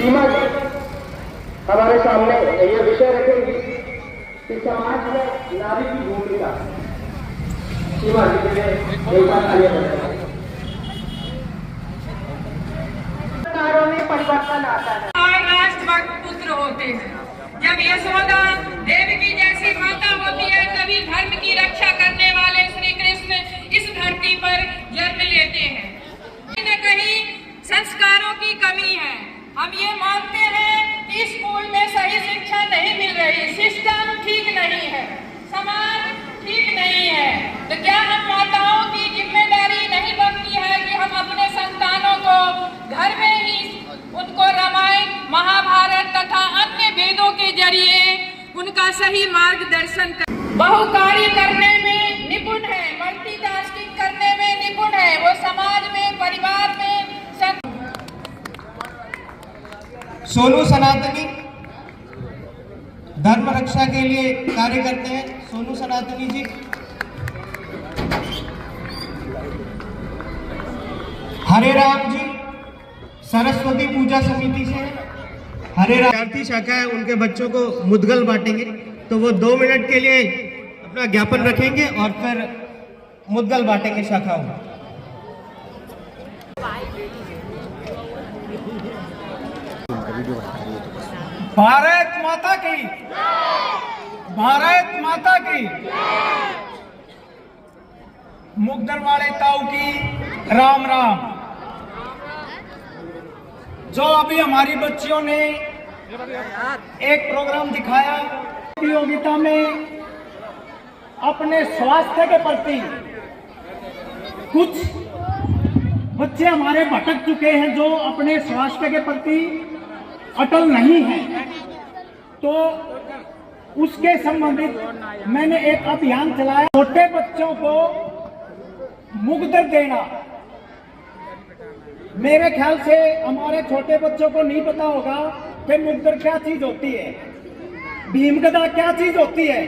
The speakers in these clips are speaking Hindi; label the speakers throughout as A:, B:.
A: सीमा जी हमारे सामने ये विषय रखेंगी कि समाज में नारी की भूमिका। सीमा जी के लिए एक बात आगे बढ़े।
B: संस्कारों में परिवर्तन आता है और राष्ट्रभक्त पुत्र होते हैं। जब यशोदा देवकी जैसी माता होती है तभी धर्म की रक्षा करने वाले श्री कृष्ण इस धरती पर जन्म लेते हैं। कहीं न कहीं संस्कारों की कमी है। हम ये मानते हैं कि स्कूल में सही शिक्षा नहीं मिल रही, सिस्टम ठीक नहीं है, समाज ठीक नहीं है, तो क्या हम माताओं की जिम्मेदारी नहीं बनती है कि हम अपने संतानों को घर में ही उनको रामायण, महाभारत तथा अन्य वेदों के जरिए उनका सही मार्गदर्शन कर। बहुकार्य करने में निपुण है, मल्टीटास्किंग करने में निपुण है, वो समाज में, परिवार में।
C: सोनू सनातनी धर्म रक्षा के लिए कार्य करते हैं। सोनू सनातनी जी। हरे राम जी सरस्वती पूजा समिति से हरे राम विद्यार्थी शाखा है, उनके बच्चों को मुद्गल बांटेंगे, तो वो 2 मिनट के लिए अपना ज्ञापन रखेंगे और फिर मुद्गल बांटेंगे शाखाओं में।
D: भारत माता की, भारत माता की, मुगदर वाले ताऊ की राम राम। जो अभी हमारी बच्चियों ने एक प्रोग्राम दिखाया, प्रतियोगिता में अपने स्वास्थ्य के प्रति कुछ बच्चे हमारे भटक चुके हैं, जो अपने स्वास्थ्य के प्रति अटल नहीं है, तो उसके संबंधित मैंने एक अभियान चलाया। छोटे बच्चों को मुगदर देना, मेरे ख्याल से हमारे छोटे बच्चों को नहीं पता होगा कि मुगदर क्या चीज होती है, भीम गदा क्या चीज होती है,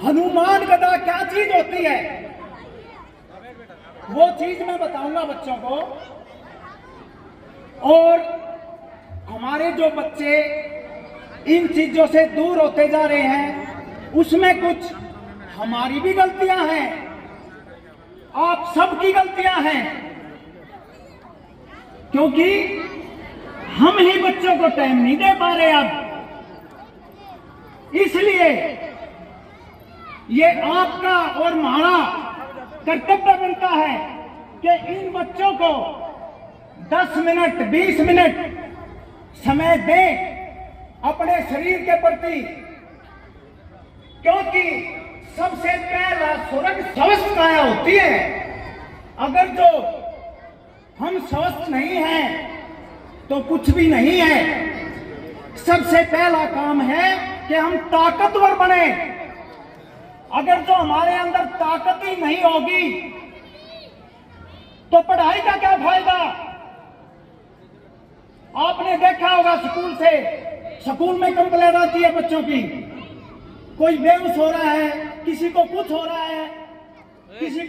D: हनुमान गदा क्या चीज होती है, वो चीज मैं बताऊंगा बच्चों को। और हमारे जो बच्चे इन चीजों से दूर होते जा रहे हैं, उसमें कुछ हमारी भी गलतियां हैं, आप सबकी गलतियां हैं, क्योंकि हम ही बच्चों को टाइम नहीं दे पा रहे अब। इसलिए ये आपका और हमारा कर्तव्य बनता है कि इन बच्चों को 10 मिनट 20 मिनट समय दें अपने शरीर के प्रति, क्योंकि सबसे पहला स्वर्ग स्वस्थ काया होती है। अगर जो हम स्वस्थ नहीं हैं तो कुछ भी नहीं है। सबसे पहला काम है कि हम ताकतवर बने। अगर जो हमारे अंदर ताकत ही नहीं होगी तो पढ़ाई का क्या फायदा। आपने देखा होगा स्कूल में कंप्लेंट आती है बच्चों की, कोई बेहोश हो रहा है, किसी को कुछ हो रहा है, किसी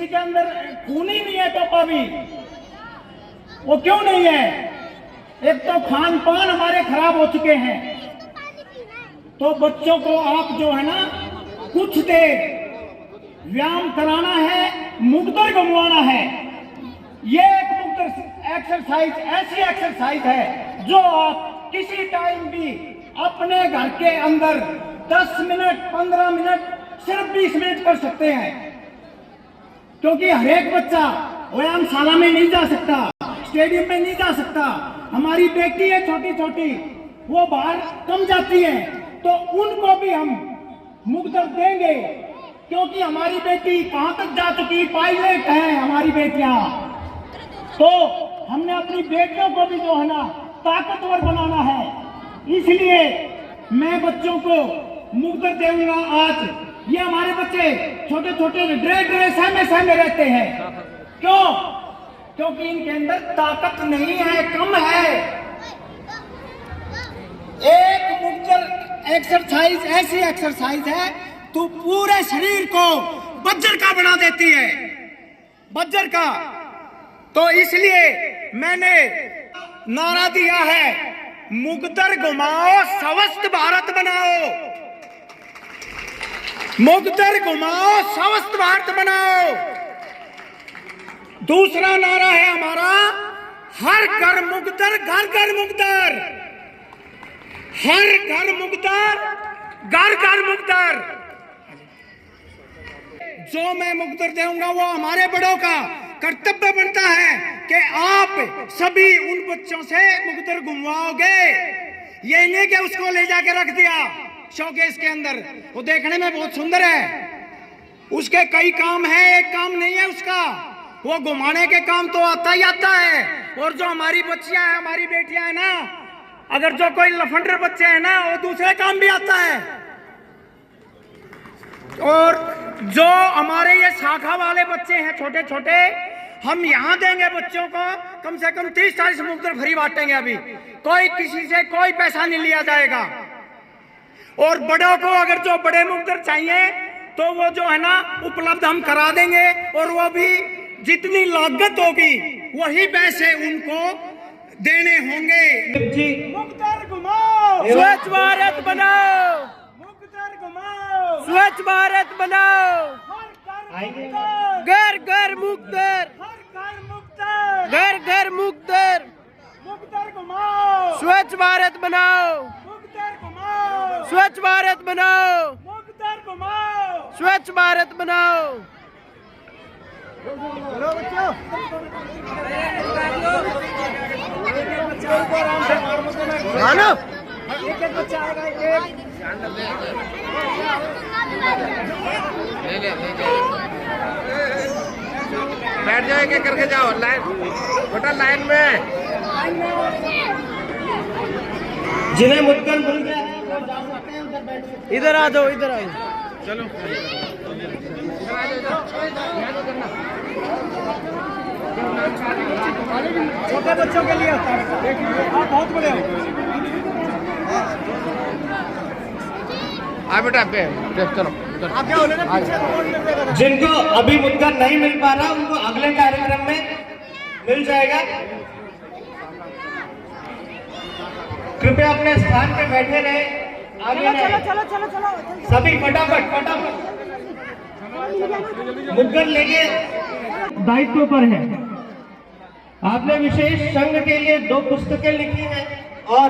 D: के अंदर खून ही नहीं है टोपा भी। वो क्यों नहीं है? एक तो खान पान हमारे खराब हो चुके हैं। तो बच्चों को आप जो है ना कुछ देर व्यायाम कराना है, मुगदर घुमवाना है। ये एक मुगदर एक्सरसाइज ऐसी एक्सरसाइज है जो आप किसी टाइम भी अपने घर के अंदर 10 मिनट 15 मिनट सिर्फ 20 मिनट कर सकते हैं, क्योंकि हर एक बच्चा व्यायामशाला में नहीं जा सकता, स्टेडियम में नहीं जा सकता। हमारी बेटी है छोटी छोटी, वो बाहर कम जाती है, तो उनको भी हम मुगदर देंगे, क्योंकि हमारी बेटी कहां तक जा चुकी, पायलट है हमारी बेटियां। तो हमने अपनी बेटियों को भी जो है ना ताकतवर बनाना है। इसलिए मैं बच्चों को मुगदर दूंगा आज। ये हमारे बच्चे छोटे छोटे डरे सहमे रहते हैं। क्यों? क्योंकि इनके अंदर ताकत नहीं है, कम है। एक मुगदर एक्सरसाइज ऐसी एक्सरसाइज है तो पूरे शरीर को बज्जर का बना देती है, बज्जर का। तो इसलिए मैंने नारा दिया है, मुकद्दर घुमाओ स्वस्थ भारत बनाओ, मुकद्दर घुमाओ स्वस्थ भारत बनाओ। दूसरा नारा है हमारा, हर घर मुकद्दर घर घर मुकद्दर, हर घर मुकद्दर घर घर मुकद्दर। जो मैं मुकद्दर दूंगा वो हमारे बड़ों का कर्तव्य बनता है कि आप सभी उन बच्चों से मुकद्दर घुमवाओगे। ये नहीं कि उसको ले जाके रख दिया शोकेस के अंदर, वो देखने में बहुत सुंदर है, उसके कई काम है, एक काम नहीं है उसका, वो घुमाने के काम तो आता ही आता है। और जो हमारी बच्चियां हैं, हमारी बेटियां हैं ना, अगर जो कोई लफंडर बच्चे हैं ना, वो दूसरे काम भी आता है। और जो हमारे ये शाखा वाले बच्चे हैं छोटे छोटे, हम यहाँ देंगे बच्चों को कम से कम 30-40 मुकद्दर फ्री बांटेंगे। अभी कोई किसी से कोई पैसा नहीं लिया जाएगा। और बड़ों को अगर जो बड़े मुकद्दर चाहिए तो वो जो है ना उपलब्ध हम करा देंगे, और वो भी जितनी लागत होगी वही पैसे उनको देने होंगे। मुकद्दर घुमाओ, स्वच्छ भारत बनाओ, मुकद्दर घुमाओ, स्वच्छ भारत बनाओ, घर घर मुकद्दर, घर घर मुकद्दर, मुकद्दर घुमाओ, स्वच्छ भारत बनाओ, मुकद्दर घुमाओ, स्वच्छ भारत बनाओ, मुकद्दर घुमाओ, स्वच्छ भारत बनाओ। एक बच्चा आएगा,
A: बैठ जाओ, एक करके जाओ लाइन, बेटा लाइन में।
C: जिन्हें मुद्दल मिल गया है वो जा सकते हैं, उधर बैठ सकते हैं।
D: इधर आ जाओ, इधर आ जाओ,
A: चलो
D: छोटे बच्चों के लिए होता है, आप बहुत बड़े हो।
A: बेटा चलो
D: आप क्या बोले ना, पीछे कौन मिल जाएगा?
C: जिनको अभी मुद्दल नहीं मिल पा रहा उनको अगले कार्यक्रम में मिल जाएगा। कृपया अपने स्थान पे बैठे रहे, आगे
D: चलो चलो चलो चलो,
C: सभी फटाफट फटाफट मुद्दल लेके दायित्व पर है। आपने विशेष संघ के लिए 2 पुस्तकें लिखी हैं और